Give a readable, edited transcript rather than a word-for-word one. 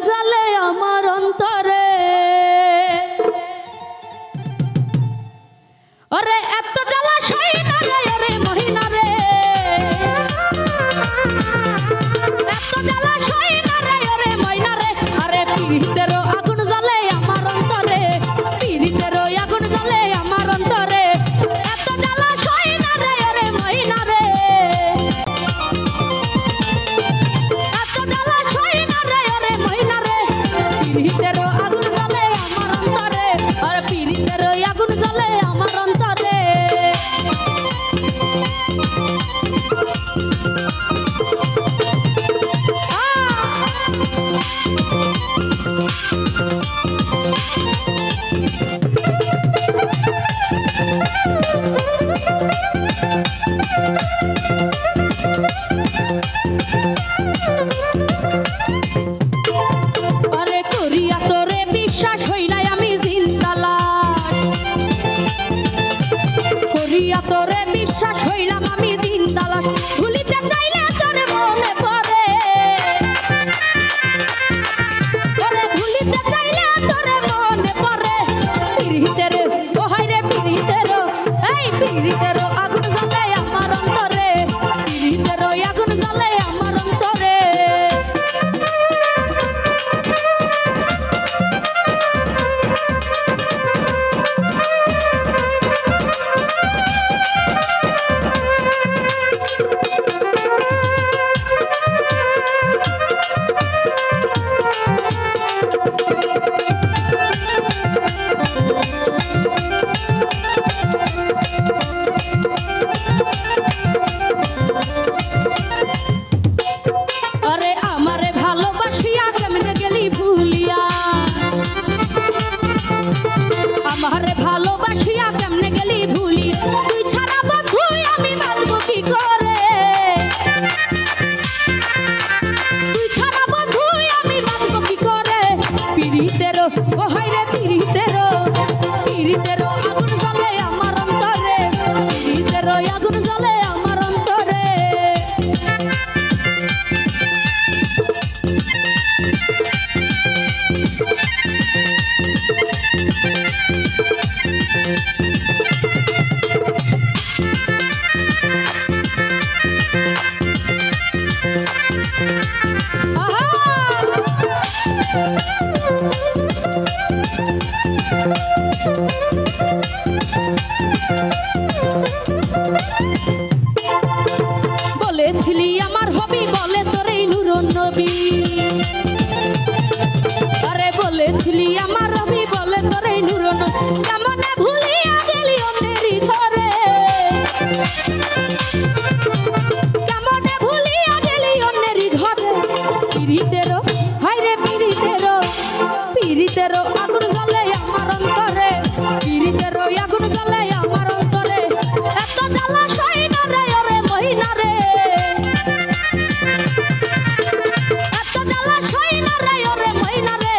জ্বালে আমার অন্তরে। ওরে এত জ্বালা সই না রে ওরে মহিনা রে, এত জ্বালা সই না রে ওরে মহিনা রে। আরে পীড়িতের আগুন জ্বালে আমার অন্তরে, পীড়িতের আগুন জ্বালে আমার অন্তরে। এত জ্বালা সই না রে ওরে মহিনা রে, এত জ্বালা সই না রে ওরে মহিনা রে। পীড়িতের আগুন জ্বালে আমার অন্তরে, আর পীড়িতের আগুন জ্বালে আমার অন্তরে। আরে করিয়া তোরে বিশ্বাস হইলাই আমি জিন্দালাশ, করিয়া তোরে বিশ্বাস হইলাম আমি জিন্দালাশ। ভুলিতে চাইলে তোরে মনে পড়ে, ওরে ভুলিতে চাইলে তোরে মনে পড়ে। পীড়িতের ও হায় রে পীড়িতের, এই পীড়িতের আগুন জ্বালে আমার অন্তরে, পীড়িতের আগুন জ্বালে আমার অন্তরে। আরে আমারে ভালোবাসিয়া কেমনে গেলি ভুলিয়া, আমারে ভালোবাসিয়া কেমনে গেলি ভুলি। তুই ছাড়া বন্ধু আমি বাঁচবো কি করে, তুই ছাড়া বন্ধু আমি বাঁচবো কি করে। পীড়িতের ও হায় রে পীড়িতের, পীড়িতের আগুন জ্বলে আমার অন্তরে, পীড়িতের আগুন জ্বলে আমার অন্তরে। বলেছিলি আমার হবি বলে তোর এই নুরুন নবী, আরে বলেছিলি আমার হবি বলে তোর এই নুরুন নবী। কেমনে ভুলিয়া গেলি অন্যেরই ঘরে, কেমনে ভুলিয়া গেলি অন্যেরই ঘরে। পীড়িতের হায় রে পীড়িতের, পীড়িতের আগুন জ্বলে আমার অন্তরে, পীড়িতের আগুন জ্বলে আমার অন্তরে। এত জ্বালা সই না রে ওরে মহিনা রে, এত জ্বালা সই না রে ওরে মহিনা রে।